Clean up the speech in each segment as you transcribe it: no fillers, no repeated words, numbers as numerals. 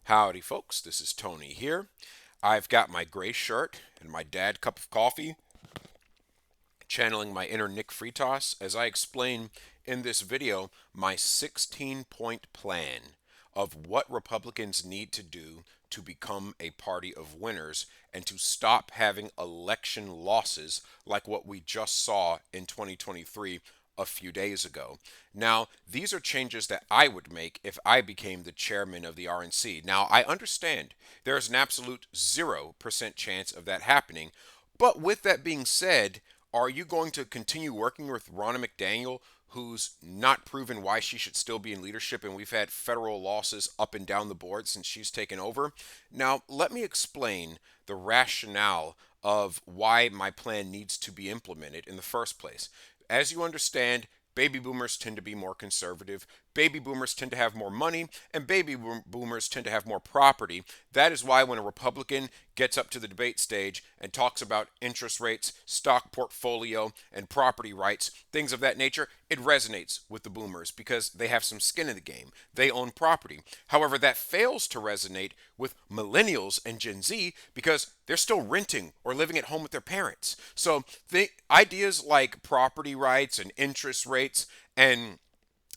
Howdy, folks. This is Tony here. I've got my gray shirt and my dad cup of coffee, channeling my inner Nick Fritas as I explain in this video my 16-point plan of what Republicans need to do to become a party of winners and to stop having election losses like what we just saw in 2023 a few days ago. Now, these are changes that I would make if I became the chairman of the RNC. Now, I understand there is an absolute 0% chance of that happening, but with that being said, are you going to continue working with Ronna McDaniel, who's not proven why she should still be in leadership, and we've had federal losses up and down the board since she's taken over? Now, let me explain the rationale of why my plan needs to be implemented in the first place. As you understand, baby boomers tend to be more conservative. Baby boomers tend to have more money, and boomers tend to have more property. That is why when a Republican gets up to the debate stage and talks about interest rates, stock portfolio, and property rights, things of that nature, it resonates with the boomers because they have some skin in the game. They own property. However, that fails to resonate with millennials and Gen Z because they're still renting or living at home with their parents. So the ideas like property rights and interest rates and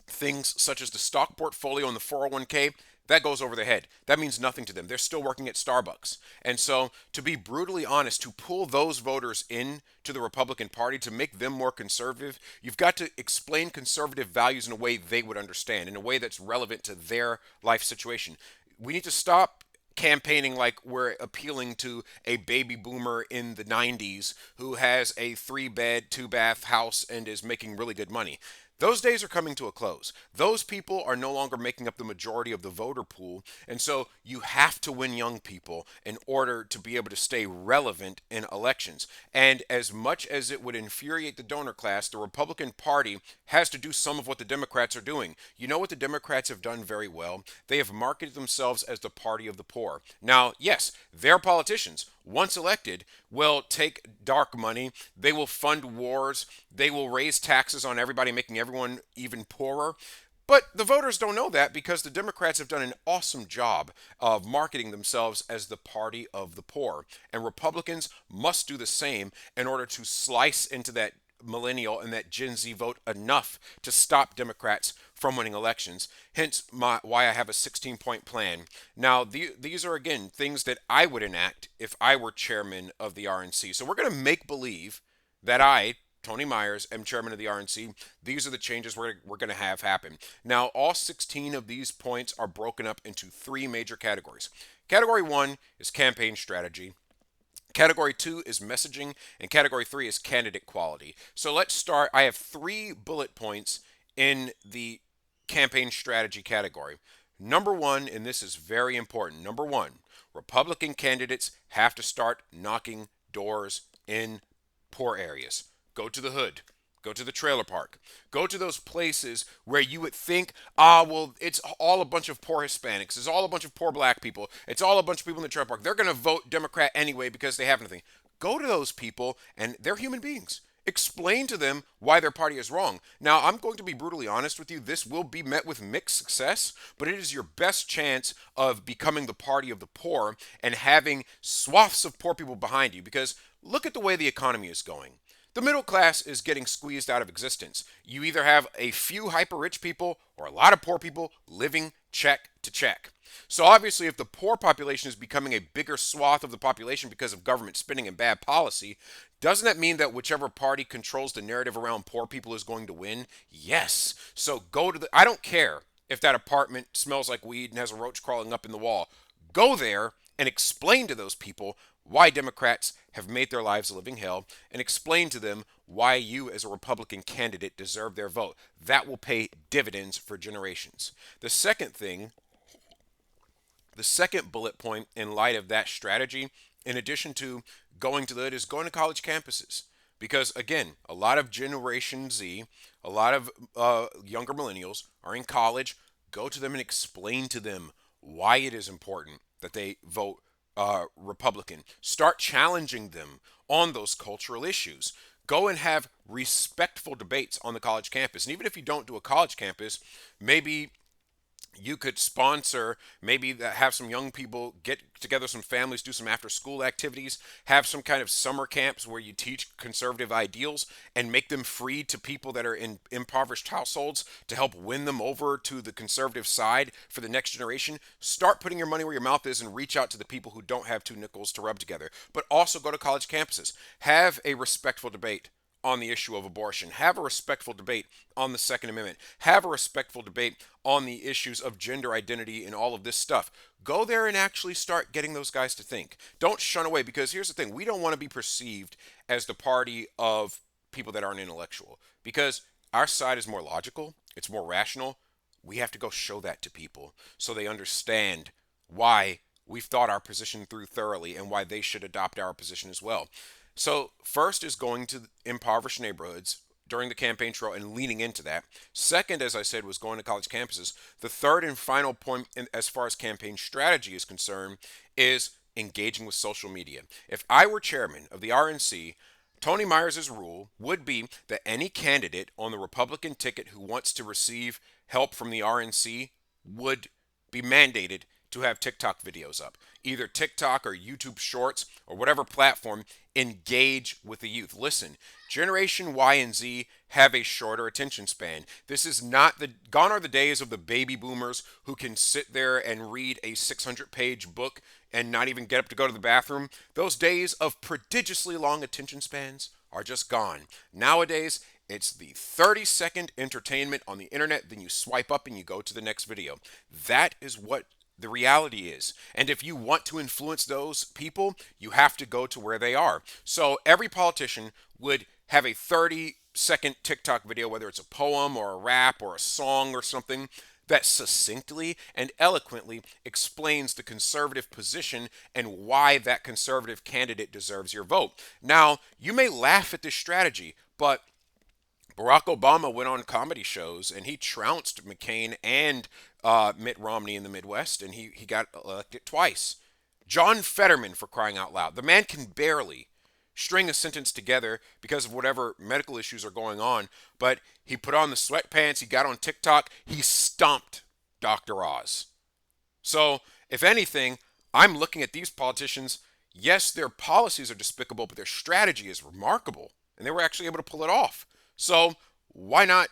things such as the stock portfolio and the 401k, that goes over their head. That means nothing to them. They're still working at Starbucks. And so, to be brutally honest, to pull those voters in to the Republican Party, to make them more conservative, you've got to explain conservative values in a way they would understand, in a way that's relevant to their life situation. We need to stop campaigning like we're appealing to a baby boomer in the 90s who has a 3-bed, 2-bath house and is making really good money. Those days are coming to a close. Those people are no longer making up the majority of the voter pool, and so you have to win young people in order to be able to stay relevant in elections. And as much as it would infuriate the donor class, the Republican Party has to do some of what the Democrats are doing. You know what the Democrats have done very well? They have marketed themselves as the party of the poor. Now, yes, their politicians, once elected, will take dark money. They will fund wars. They will raise taxes on everybody, making everyone even poorer. But the voters don't know that because the Democrats have done an awesome job of marketing themselves as the party of the poor. And Republicans must do the same in order to slice into that millennial and that Gen Z vote enough to stop Democrats from winning elections. Hence, why I have a 16-point plan. Now, these are again things that I would enact if I were chairman of the RNC. So we're going to make believe that I, Tony Myers, am chairman of the RNC. These are the changes we're going to have happen. Now, all 16 of these points are broken up into 3 major categories. Category 1 is campaign strategy. Category 2 is messaging, and category 3 is candidate quality. So let's start. I have 3 bullet points in the campaign strategy category. Number 1, and this is very important. Number 1, Republican candidates have to start knocking doors in poor areas. Go to the hood. Go to the trailer park. Go to those places where you would think, well, it's all a bunch of poor Hispanics. It's all a bunch of poor black people. It's all a bunch of people in the trailer park. They're going to vote Democrat anyway because they have nothing. Go to those people, and they're human beings. Explain to them why their party is wrong. Now, I'm going to be brutally honest with you. This will be met with mixed success, but it is your best chance of becoming the party of the poor and having swaths of poor people behind you because look at the way the economy is going. The middle class is getting squeezed out of existence. You either have a few hyper rich people or a lot of poor people living check to check. So obviously, if the poor population is becoming a bigger swath of the population because of government spending and bad policy, doesn't that mean that whichever party controls the narrative around poor people is going to win? Yes. So go to I don't care if that apartment smells like weed and has a roach crawling up in the wall. Go there and explain to those people why Democrats have made their lives a living hell and explain to them why you as a Republican candidate deserve their vote. That will pay dividends for generations. The second bullet point in light of that strategy, in addition to going to the hood, is going to college campuses. Because again, a lot of Generation Z, a lot of younger millennials are in college. Go to them and explain to them why it is important that they vote Republican. Start challenging them on those cultural issues. Go and have respectful debates on the college campus. And even if you don't do a college campus, maybe You could sponsor, maybe have some young people get together, some families, do some after school activities, have some kind of summer camps where you teach conservative ideals and make them free to people that are in impoverished households to help win them over to the conservative side for the next generation. Start putting your money where your mouth is and reach out to the people who don't have two nickels to rub together. But also go to college campuses. Have a respectful debate on the issue of abortion. Have a respectful debate on the Second Amendment. Have a respectful debate on the issues of gender identity and all of this stuff. Go there and actually start getting those guys to think. Don't shun away, because here's the thing: we don't want to be perceived as the party of people that aren't intellectual, because our side is more logical, it's more rational. We have to go show that to people so they understand why we've thought our position through thoroughly and why they should adopt our position as well. So, first is going to impoverished neighborhoods during the campaign trail and leaning into that. Second, as I said, was going to college campuses. The third and final point, as far as campaign strategy is concerned, is engaging with social media. If I were chairman of the RNC, Tony Myers' rule would be that any candidate on the Republican ticket who wants to receive help from the RNC would be mandated to have TikTok videos up. Either TikTok or YouTube Shorts or whatever platform, engage with the youth. Listen, Generation Y and Z have a shorter attention span. This is not the gone are the days of the baby boomers who can sit there and read a 600-page book and not even get up to go to the bathroom. Those days of prodigiously long attention spans are just gone. Nowadays, it's the 30-second entertainment on the internet, then you swipe up and you go to the next video. That is what the reality is. And if you want to influence those people, you have to go to where they are. So every politician would have a 30-second TikTok video, whether it's a poem or a rap or a song or something, that succinctly and eloquently explains the conservative position and why that conservative candidate deserves your vote. Now, you may laugh at this strategy, but Barack Obama went on comedy shows and he trounced McCain and Mitt Romney in the Midwest, and he got elected twice. John Fetterman, for crying out loud. The man can barely string a sentence together because of whatever medical issues are going on, but he put on the sweatpants, he got on TikTok, he stomped Dr. Oz. So, if anything, I'm looking at these politicians. Yes, their policies are despicable, but their strategy is remarkable, and they were actually able to pull it off. So, why not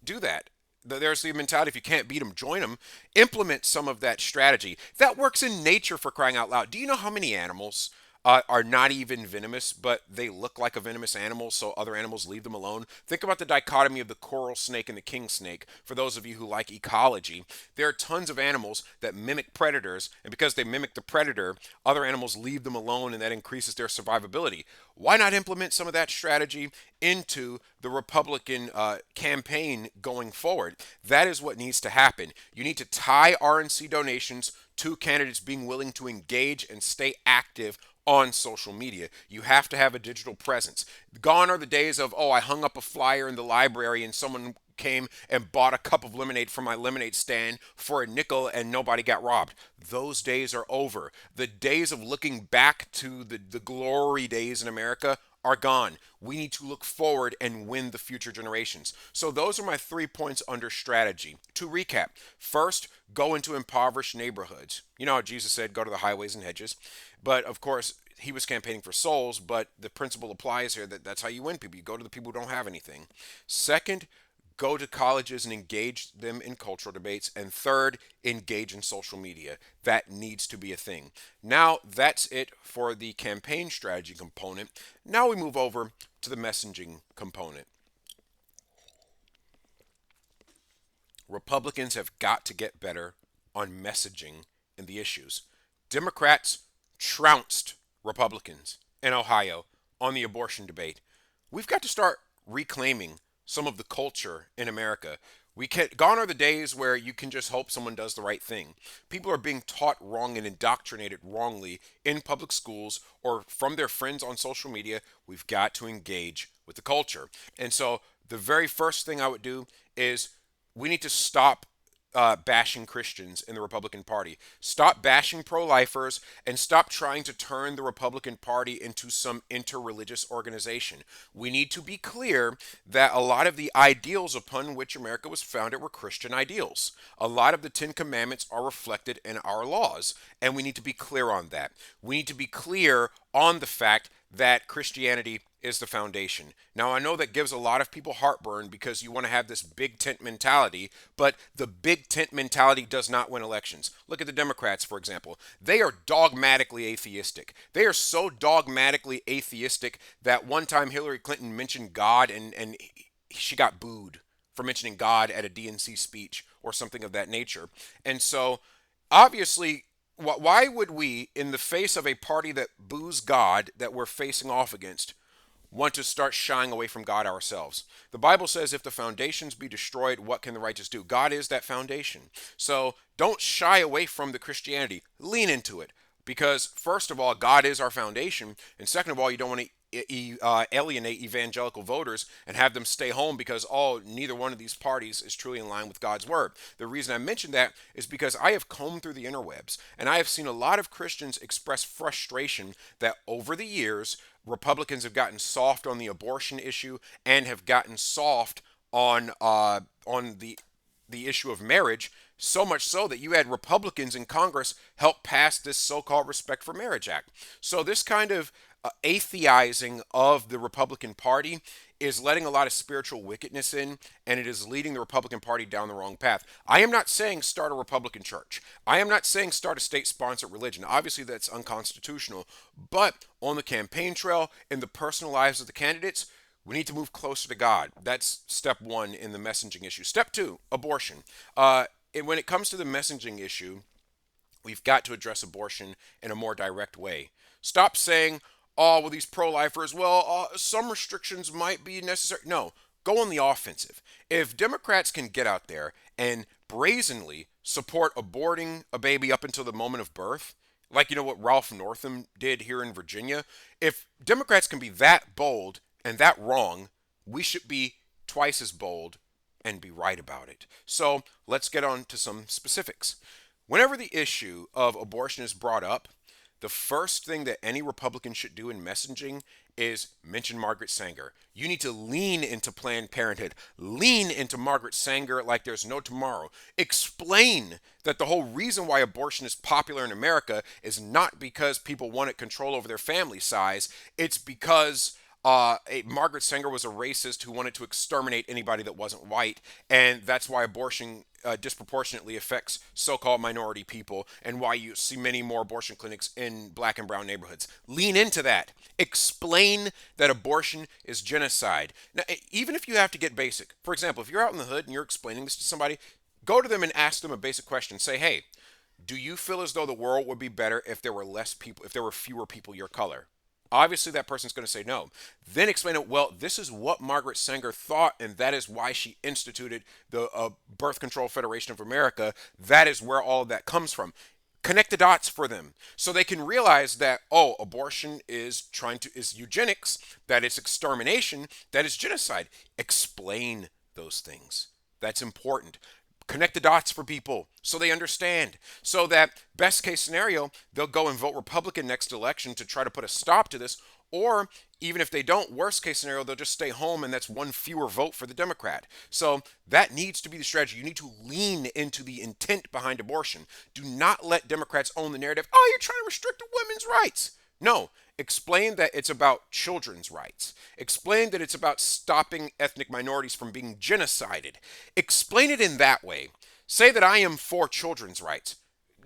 do that? There's the mentality: if you can't beat them, join them. Implement some of that strategy. That works in nature, for crying out loud. Do you know how many animals are not even venomous, but they look like a venomous animal, so other animals leave them alone? Think about the dichotomy of the coral snake and the king snake. For those of you who like ecology, there are tons of animals that mimic predators, and because they mimic the predator, other animals leave them alone, and that increases their survivability. Why not implement some of that strategy into the Republican campaign going forward? That is what needs to happen. You need to tie RNC donations to candidates being willing to engage and stay active on social media. You have to have a digital presence. Gone are the days of, oh, I hung up a flyer in the library and someone came and bought a cup of lemonade from my lemonade stand for a nickel and nobody got robbed. Those days are over. The days of looking back to the glory days in America are gone. We need to look forward and win the future generations. So those are my 3 points under strategy. To recap: first, go into impoverished neighborhoods. You know how Jesus said, go to the highways and hedges. But of course, he was campaigning for souls, but the principle applies here, that that's how you win people. You go to the people who don't have anything. Second, go to colleges and engage them in cultural debates. And third, engage in social media. That needs to be a thing. Now, that's it for the campaign strategy component. Now we move over to the messaging component. Republicans have got to get better on messaging in the issues. Democrats trounced Republicans in Ohio on the abortion debate. We've got to start reclaiming some of the culture in America. Gone are the days where you can just hope someone does the right thing. People are being taught wrong and indoctrinated wrongly in public schools or from their friends on social media. We've got to engage with the culture. And so the very first thing I would do is we need to stop bashing Christians in the Republican Party. Stop bashing pro-lifers and stop trying to turn the Republican Party into some interreligious organization. We need to be clear that a lot of the ideals upon which America was founded were Christian ideals. A lot of the Ten Commandments are reflected in our laws, and we need to be clear on that. We need to be clear on the fact that Christianity is the foundation. Now, I know that gives a lot of people heartburn because you want to have this big tent mentality, but the big tent mentality does not win elections. Look at the Democrats, for example. They are dogmatically atheistic. They are so dogmatically atheistic that one time Hillary Clinton mentioned God and she got booed for mentioning God at a DNC speech or something of that nature. And so, obviously, why would we, in the face of a party that boos God that we're facing off against, want to start shying away from God ourselves? The Bible says, if the foundations be destroyed, what can the righteous do? God is that foundation. So don't shy away from the Christianity. Lean into it. Because, first of all, God is our foundation. And second of all, you don't want to alienate evangelical voters and have them stay home because, oh, neither one of these parties is truly in line with God's word. The reason I mention that is because I have combed through the interwebs and I have seen a lot of Christians express frustration that over the years, Republicans have gotten soft on the abortion issue and have gotten soft on the issue of marriage, so much so that you had Republicans in Congress help pass this so-called Respect for Marriage Act. So this kind of atheizing of the Republican Party is letting a lot of spiritual wickedness in, and it is leading the Republican Party down the wrong path. I am not saying start a Republican church. I am not saying start a state-sponsored religion. Obviously, that's unconstitutional. But on the campaign trail, in the personal lives of the candidates, we need to move closer to God. That's step one in the messaging issue. Step two, abortion. When it comes to the messaging issue, we've got to address abortion in a more direct way. Stop saying, oh, well, these pro-lifers, well, some restrictions might be necessary. No, go on the offensive. If Democrats can get out there and brazenly support aborting a baby up until the moment of birth, like you know what Ralph Northam did here in Virginia, if Democrats can be that bold and that wrong, we should be twice as bold and be right about it. So let's get on to some specifics. Whenever the issue of abortion is brought up, the first thing that any Republican should do in messaging is mention Margaret Sanger. You need to lean into Planned Parenthood. Lean into Margaret Sanger like there's no tomorrow. Explain that the whole reason why abortion is popular in America is not because people wanted control over their family size. It's because Margaret Sanger was a racist who wanted to exterminate anybody that wasn't white, and that's why abortion disproportionately affects so-called minority people, and why you see many more abortion clinics in black and brown neighborhoods. Lean into that. Explain that abortion is genocide. Now, even if you have to get basic, for example, if you're out in the hood and you're explaining this to somebody, go to them and ask them a basic question. Say, hey, do you feel as though the world would be better if there were less people, if there were fewer people your color? Obviously, that person's going to say no. Then explain it, well, this is what Margaret Sanger thought, and that is why she instituted the Birth Control Federation of America. That is where all of that comes from. Connect the dots for them so they can realize that, oh, abortion is eugenics, that it's extermination, that is genocide. Explain those things. That's important. Connect the dots for people so they understand. So that best case scenario, they'll go and vote Republican next election to try to put a stop to this. Or even if they don't, worst case scenario, they'll just stay home and that's one fewer vote for the Democrat. So that needs to be the strategy. You need to lean into the intent behind abortion. Do not let Democrats own the narrative. Oh, you're trying to restrict women's rights. No, explain that it's about children's rights. Explain that it's about stopping ethnic minorities from being genocided. Explain it in that way. Say that I am for children's rights.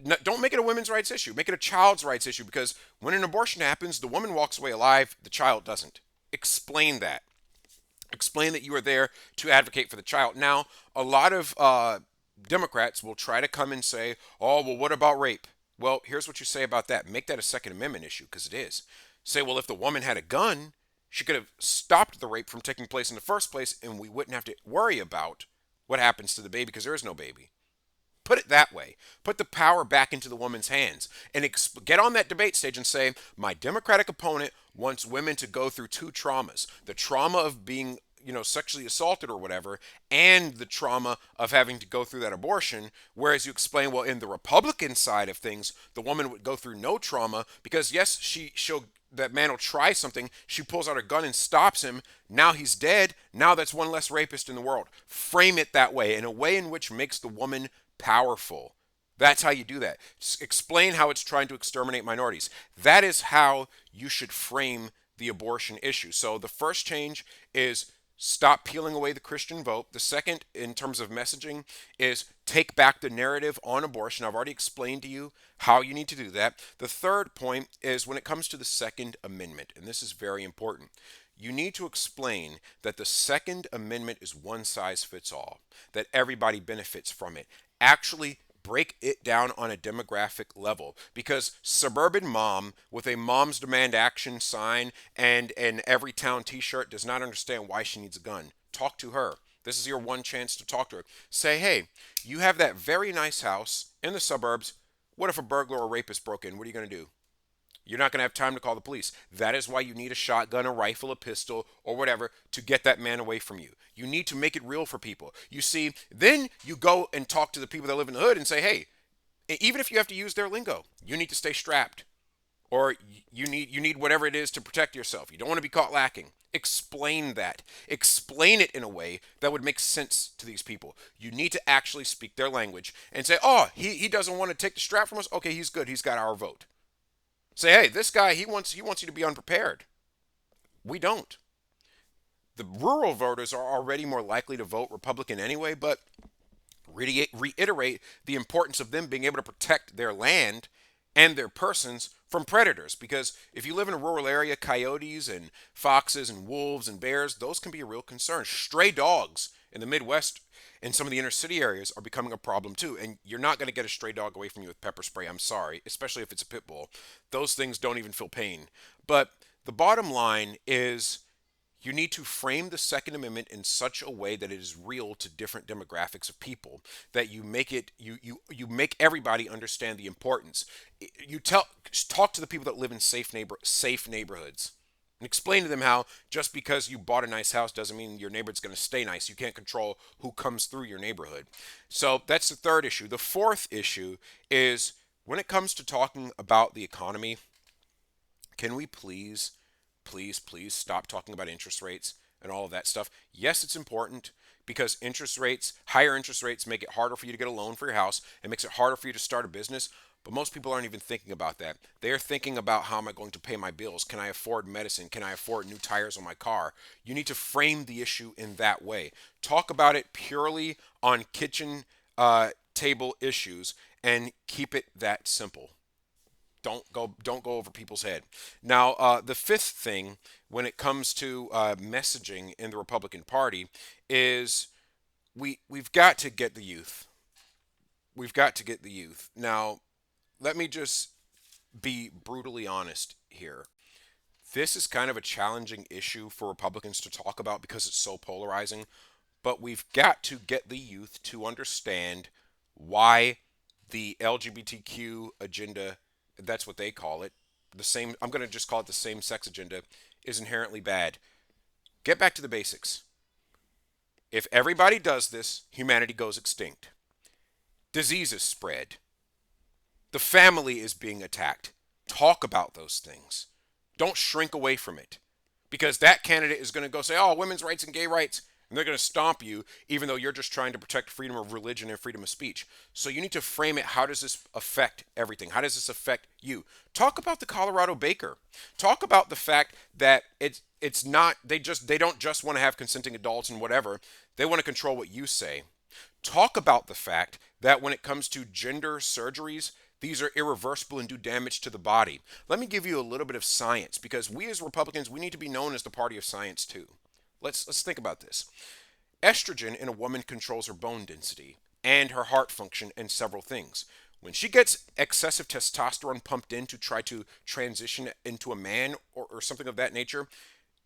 No, don't make it a women's rights issue. Make it a child's rights issue, because when an abortion happens, the woman walks away alive, the child doesn't. Explain that. Explain that you are there to advocate for the child. Now, a lot of Democrats will try to come and say, oh, well, what about rape? Well, here's what you say about that. Make that a Second Amendment issue, because it is. Say, well, if the woman had a gun, she could have stopped the rape from taking place in the first place, and we wouldn't have to worry about what happens to the baby, because there is no baby. Put it that way. Put the power back into the woman's hands and get on that debate stage and say, my Democratic opponent wants women to go through two traumas. The trauma of being sexually assaulted or whatever, and the trauma of having to go through that abortion. Whereas you explain, well, in the Republican side of things, the woman would go through no trauma because yes, she'll that man will try something. She pulls out a gun and stops him. Now he's dead. Now that's one less rapist in the world. Frame it that way, in a way in which makes the woman powerful. That's how you do that. Explain how it's trying to exterminate minorities. That is how you should frame the abortion issue. So the first change is stop peeling away the Christian vote. The second, in terms of messaging, is take back the narrative on abortion. I've already explained to you how you need to do that. The third point is when it comes to the Second Amendment, and this is very important. You need to explain that the Second Amendment is one size fits all, that everybody benefits from it. Actually, break it down on a demographic level, because suburban mom with a Moms Demand Action sign and an Every Town t-shirt does not understand why she needs a gun. Talk to her. This is your one chance to talk to her. Say, hey, you have that very nice house in the suburbs. What if a burglar or rapist broke in? What are you going to do? You're not going to have time to call the police. That is why you need a shotgun, a rifle, a pistol, or whatever to get that man away from you. You need to make it real for people. You see, then you go and talk to the people that live in the hood and say, hey, even if you have to use their lingo, you need to stay strapped. Or you need whatever it is to protect yourself. You don't want to be caught lacking. Explain that. Explain it in a way that would make sense to these people. You need to actually speak their language and say, oh, he doesn't want to take the strap from us. Okay, he's good. He's got our vote. Say, hey, this guy, he wants you to be unprepared. We don't. The rural voters are already more likely to vote Republican anyway, but reiterate the importance of them being able to protect their land and their persons from predators. Because if you live in a rural area, coyotes and foxes and wolves and bears, those can be a real concern. Stray dogs in the Midwest and some of the inner city areas are becoming a problem too. And you're not going to get a stray dog away from you with pepper spray. I'm sorry, especially if it's a pit bull. Those things don't even feel pain. But the bottom line is you need to frame the Second Amendment in such a way that it is real to different demographics of people, that you make it you make everybody understand the importance. Talk to the people that live in safe neighborhoods. And explain to them how just because you bought a nice house doesn't mean your neighbor's going to stay nice. You can't control who comes through your neighborhood. So that's the third issue. The fourth issue is when it comes to talking about the economy, can we please stop talking about interest rates and all of that stuff? Yes, it's important because higher interest rates make it harder for you to get a loan for your house. It makes it harder for you to start a business. But most people aren't even thinking about that. They are thinking about, how am I going to pay my bills? Can I afford medicine? Can I afford new tires on my car? You need to frame the issue in that way. Talk about it purely on kitchen table issues and keep it that simple. Don't go over people's head. Now, the fifth thing when it comes to messaging in the Republican Party is we've got to get the youth. We've got to get the youth. Now, let me just be brutally honest here. This is kind of a challenging issue for Republicans to talk about because it's so polarizing, but we've got to get the youth to understand why the LGBTQ agenda, that's what they call it, I'm going to just call it the same sex agenda, is inherently bad. Get back to the basics. If everybody does this, humanity goes extinct. Diseases spread. The family is being attacked. Talk about those things. Don't shrink away from it. Because that candidate is going to go say, oh, women's rights and gay rights, and they're going to stomp you, even though you're just trying to protect freedom of religion and freedom of speech. So you need to frame it. How does this affect everything? How does this affect you? Talk about the Colorado baker. Talk about the fact that it's not, they don't just want to have consenting adults and whatever. They want to control what you say. Talk about the fact that when it comes to gender surgeries, these are irreversible and do damage to the body. Let me give you a little bit of science, because we as Republicans, we need to be known as the party of science too. Let's think about this. Estrogen in a woman controls her bone density and her heart function and several things. When she gets excessive testosterone pumped in to try to transition into a man or something of that nature,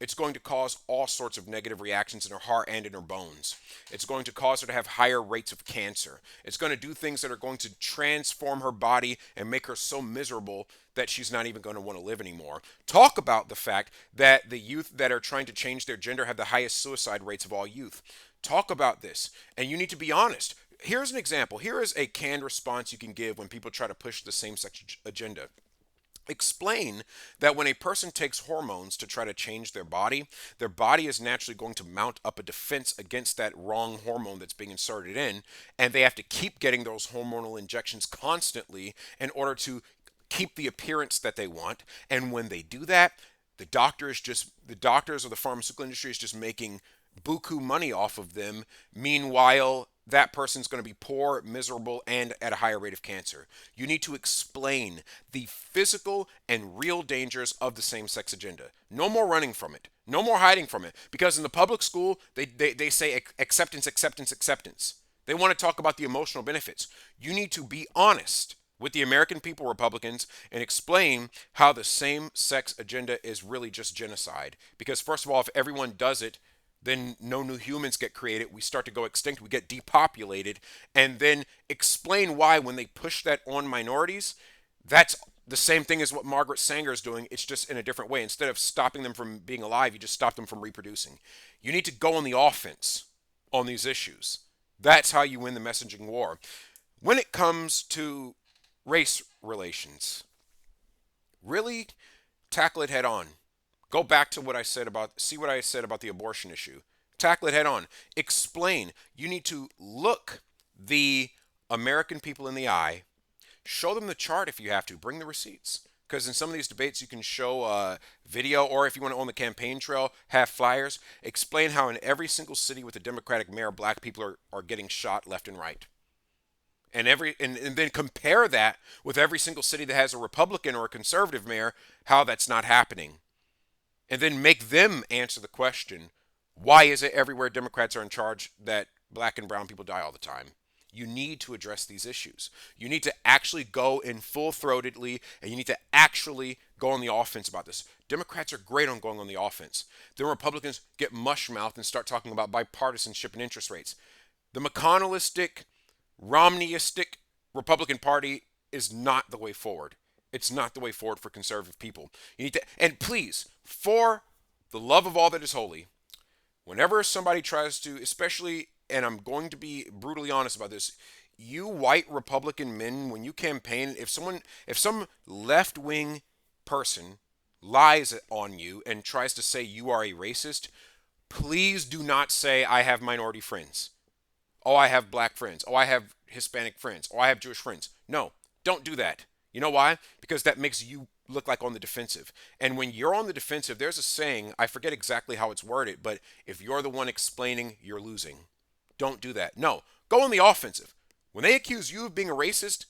it's going to cause all sorts of negative reactions in her heart and in her bones. It's going to cause her to have higher rates of cancer. It's going to do things that are going to transform her body and make her so miserable that she's not even going to want to live anymore. Talk about the fact that the youth that are trying to change their gender have the highest suicide rates of all youth. Talk about this, and you need to be honest. Here's an example. Here is a canned response you can give when people try to push the same sex agenda. Explain that when a person takes hormones to try to change their body is naturally going to mount up a defense against that wrong hormone that's being inserted in, and they have to keep getting those hormonal injections constantly in order to keep the appearance that they want. And when they do that, the doctors or the pharmaceutical industry is just making buku money off of them. Meanwhile, that person's going to be poor, miserable, and at a higher rate of cancer. You need to explain the physical and real dangers of the same-sex agenda. No more running from it. No more hiding from it. Because in the public school, they say acceptance, acceptance, acceptance. They want to talk about the emotional benefits. You need to be honest with the American people, Republicans, and explain how the same-sex agenda is really just genocide. Because first of all, if everyone does it, then no new humans get created. We start to go extinct. We get depopulated. And then explain why when they push that on minorities, that's the same thing as what Margaret Sanger is doing. It's just in a different way. Instead of stopping them from being alive, you just stop them from reproducing. You need to go on the offense on these issues. That's how you win the messaging war. When it comes to race relations, really tackle it head on. Go back to what I said about, see what I said about the abortion issue. Tackle it head on. Explain. You need to look the American people in the eye. Show them the chart if you have to. Bring the receipts. Because in some of these debates, you can show video, or if you want to own the campaign trail, have flyers. Explain how in every single city with a Democratic mayor, black people are getting shot left and right. And then compare that with every single city that has a Republican or a conservative mayor, how that's not happening. And then make them answer the question, why is it everywhere Democrats are in charge that black and brown people die all the time? You need to address these issues. You need to actually go in full-throatedly, and you need to actually go on the offense about this. Democrats are great on going on the offense. The Republicans get mush-mouthed and start talking about bipartisanship and interest rates. The McConnellistic, Romneyistic Republican Party is not the way forward. It's not the way forward for conservative people. You need to, and please, for the love of all that is holy, whenever somebody tries to, especially, and I'm going to be brutally honest about this, you white Republican men, when you campaign, if some left-wing person lies on you and tries to say you are a racist, please do not say I have minority friends. Oh, I have black friends. Oh, I have Hispanic friends. Oh, I have Jewish friends. No, don't do that. You know why? Because that makes you look like on the defensive. And when you're on the defensive, there's a saying, I forget exactly how it's worded, but if you're the one explaining, you're losing. Don't do that. No, go on the offensive. When they accuse you of being a racist,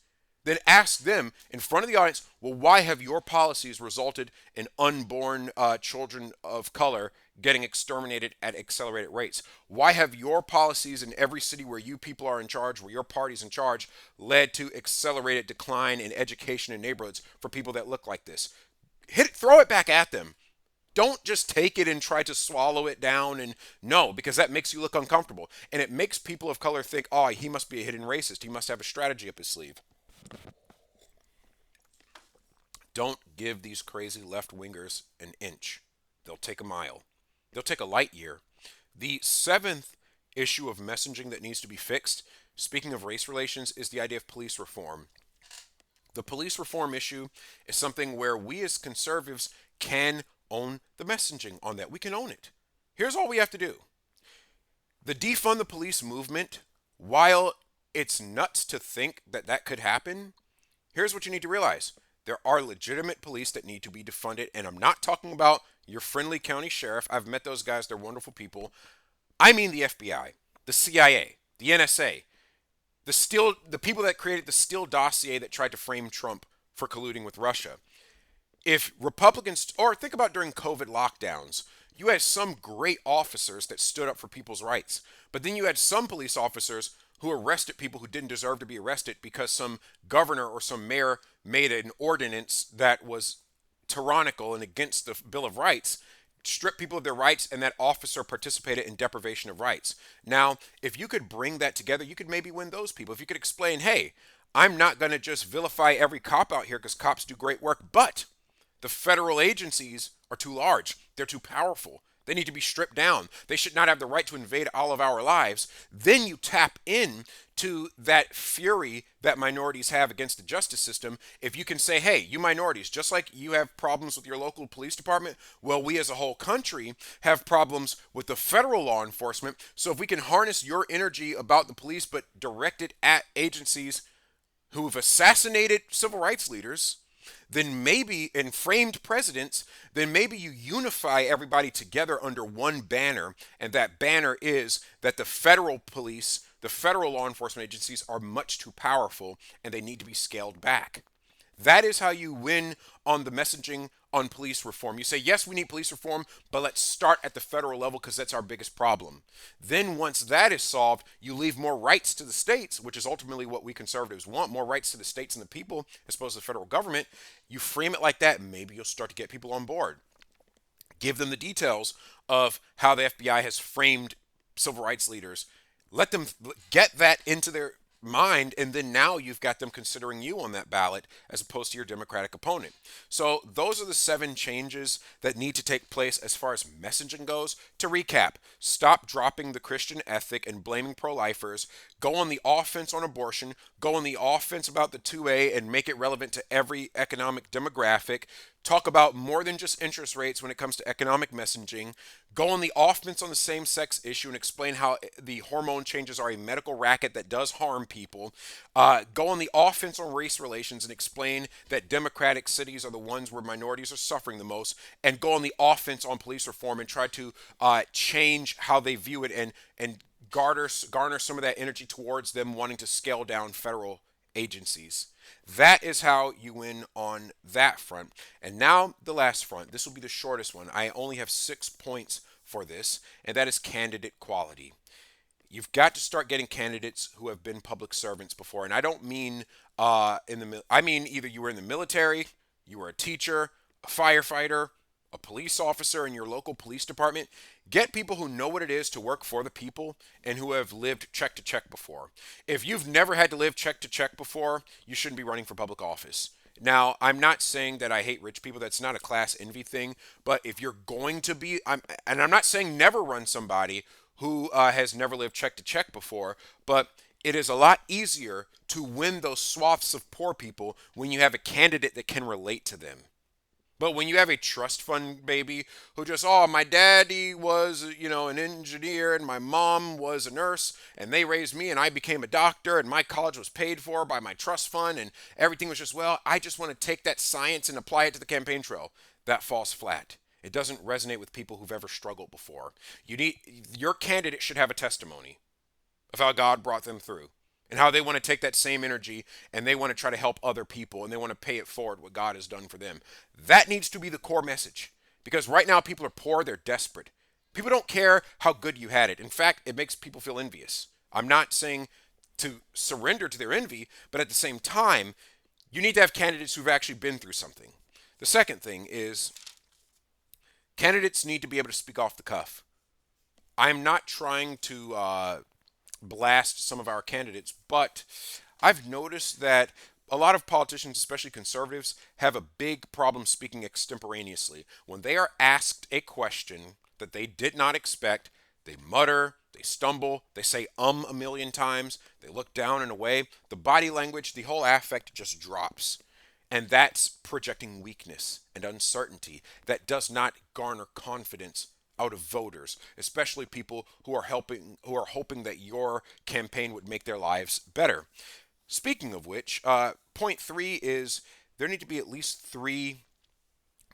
then ask them in front of the audience, well, why have your policies resulted in unborn children of color getting exterminated at accelerated rates? Why have your policies in every city where you people are in charge, where your party's in charge, led to accelerated decline in education in neighborhoods for people that look like this? Throw it back at them. Don't just take it and try to swallow it down, and no, because that makes you look uncomfortable. And it makes people of color think, oh, he must be a hidden racist. He must have a strategy up his sleeve. Don't give these crazy left-wingers an inch. They'll take a mile. They'll take a light year. The seventh issue of messaging that needs to be fixed, speaking of race relations, is the idea of police reform. The police reform issue is something where we as conservatives can own the messaging on that. We can own it. Here's all we have to do. The defund the police movement, while it's nuts to think that that could happen, here's what you need to realize. There are legitimate police that need to be defunded, and I'm not talking about your friendly county sheriff. I've met those guys. They're wonderful people. I mean the FBI, the CIA, the NSA, the people that created the Steele dossier that tried to frame Trump for colluding with Russia. If Republicans, or think about during COVID lockdowns, you had some great officers that stood up for people's rights, but then you had some police officers who arrested people who didn't deserve to be arrested because some governor or some mayor made an ordinance that was tyrannical and against the Bill of Rights. strip people of their rights and that officer participated in deprivation of rights. Now, if you could bring that together, you could maybe win those people. If you could explain, hey, I'm not going to just vilify every cop out here because cops do great work, but the federal agencies are too large. They're too powerful. They need to be stripped down. They should not have the right to invade all of our lives. Then you tap in to that fury that minorities have against the justice system. If you can say, hey, you minorities, just like you have problems with your local police department, well, we as a whole country have problems with the federal law enforcement. So if we can harness your energy about the police but direct it at agencies who have assassinated civil rights leaders, then maybe, and framed presidents, then maybe you unify everybody together under one banner, and that banner is that the federal police, the federal law enforcement agencies are much too powerful and they need to be scaled back. That is how you win on the messaging on police reform. You say, yes, we need police reform, but let's start at the federal level because that's our biggest problem. Then once that is solved, you leave more rights to the states, which is ultimately what we conservatives want, more rights to the states and the people as opposed to the federal government. You frame it like that, maybe you'll start to get people on board. Give them the details of how the FBI has framed civil rights leaders. Let them get that into their mind, and then now you've got them considering you on that ballot as opposed to your Democratic opponent. So those are the 7 changes that need to take place as far as messaging goes. To recap, stop dropping the Christian ethic and blaming pro-lifers. Go on the offense on abortion. Go on the offense about the 2A and make it relevant to every economic demographic. Talk about more than just interest rates when it comes to economic messaging. Go on the offense on the same-sex issue and explain how the hormone changes are a medical racket that does harm people. Go on the offense on race relations and explain that democratic cities are the ones where minorities are suffering the most. And go on the offense on police reform and try to change how they view it and garner some of that energy towards them wanting to scale down federal agencies. That is how you win on that front. And now the last front. This will be the shortest one. I only have 6 points for this, and that is candidate quality. You've got to start getting candidates who have been public servants before, and I don't mean I mean either you were in the military, you were a teacher, a firefighter, a police officer in your local police department. Get people who know what it is to work for the people and who have lived check to check before. If you've never had to live check to check before, you shouldn't be running for public office. Now, I'm not saying that I hate rich people. That's not a class envy thing. But if you're going to be, I'm not saying never run somebody who has never lived check to check before, but it is a lot easier to win those swaths of poor people when you have a candidate that can relate to them. But when you have a trust fund baby who just, oh, my daddy was, an engineer and my mom was a nurse and they raised me and I became a doctor and my college was paid for by my trust fund and everything was just, well, I just want to take that science and apply it to the campaign trail. That falls flat. It doesn't resonate with people who've ever struggled before. Your candidate should have a testimony of how God brought them through and how they want to take that same energy and they want to try to help other people and they want to pay it forward what God has done for them. That needs to be the core message because right now people are poor, they're desperate. People don't care how good you had it. In fact, it makes people feel envious. I'm not saying to surrender to their envy, but at the same time, you need to have candidates who've actually been through something. The second thing is candidates need to be able to speak off the cuff. I'm not trying to blast some of our candidates, but I've noticed that a lot of politicians, especially conservatives, have a big problem speaking extemporaneously. When they are asked a question that they did not expect, they mutter, they stumble, they say a million times, they look down and away. The body language, the whole affect just drops. And that's projecting weakness and uncertainty that does not garner confidence out of voters, especially people who are hoping that your campaign would make their lives better. Speaking of which, point 3 is there need to be at least 3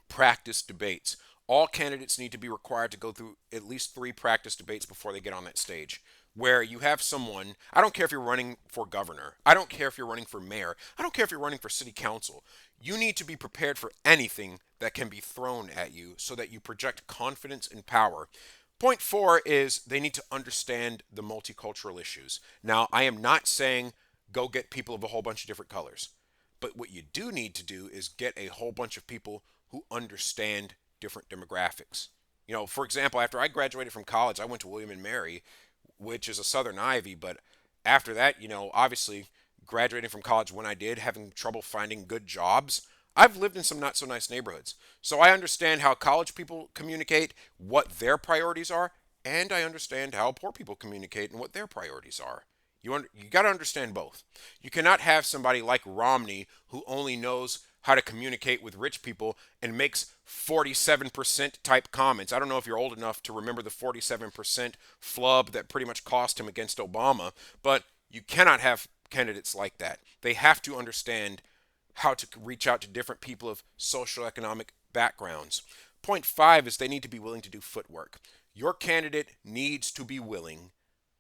practice debates. All candidates need to be required to go through at least 3 practice debates before they get on that stage. Where you have someone, I don't care if you're running for governor, I don't care if you're running for mayor, I don't care if you're running for city council. You need to be prepared for anything that can be thrown at you so that you project confidence and power. Point 4 is they need to understand the multicultural issues. Now, I am not saying go get people of a whole bunch of different colors, but what you do need to do is get a whole bunch of people who understand different demographics. For example, after I graduated from college, I went to William and Mary, which is a Southern Ivy. But after that, obviously graduating from college when I did, having trouble finding good jobs, I've lived in some not so nice neighborhoods. So I understand how college people communicate, what their priorities are, and I understand how poor people communicate and what their priorities are. You got to understand both. You cannot have somebody like Romney who only knows how to communicate with rich people and makes 47% type comments. I don't know if you're old enough to remember the 47% flub that pretty much cost him against Obama, but you cannot have candidates like that. They have to understand how to reach out to different people of social economic backgrounds. Point five is they need to be willing to do footwork. Your candidate needs to be willing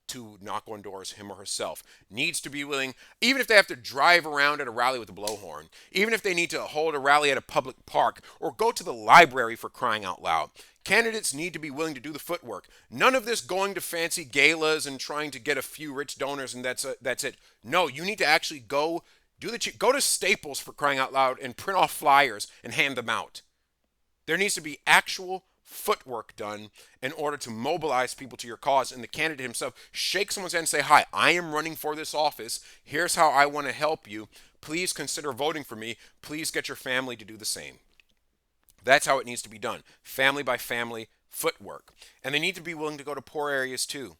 to knock on doors, him or herself, needs to be willing, even if they have to drive around at a rally with a blowhorn, even if they need to hold a rally at a public park or go to the library, for crying out loud. Candidates need to be willing to do the footwork. None of this going to fancy galas and trying to get a few rich donors and that's it. No, you need to actually go to Staples, for crying out loud, and print off flyers and hand them out. There needs to be actual footwork done in order to mobilize people to your cause, and the candidate himself shake someone's hand and say, "Hi, I am running for this office. Here's how I want to help you. Please consider voting for me. Please get your family to do the same." That's how it needs to be done. Family by family footwork. And they need to be willing to go to poor areas too.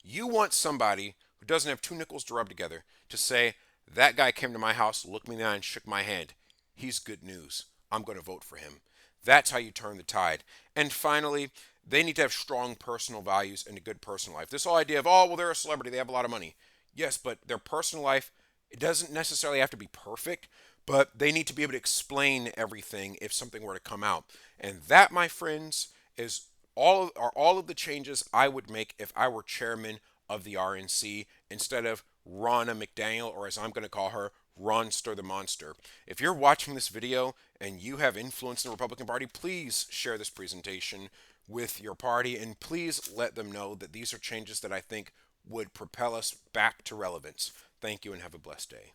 You want somebody who doesn't have two nickels to rub together to say, "That guy came to my house, looked me in the eye, and shook my hand. He's good news. I'm going to vote for him." That's how you turn the tide. And finally, they need to have strong personal values and a good personal life. This whole idea of, oh, well, they're a celebrity, they have a lot of money. Yes, but their personal life, it doesn't necessarily have to be perfect, but they need to be able to explain everything if something were to come out. And that, my friends, are all of the changes I would make if I were chairman of the RNC instead of Ronna McDaniel, or as I'm going to call her, Ronster the Monster. If you're watching this video and you have influence in the Republican Party, please share this presentation with your party and please let them know that these are changes that I think would propel us back to relevance. Thank you and have a blessed day.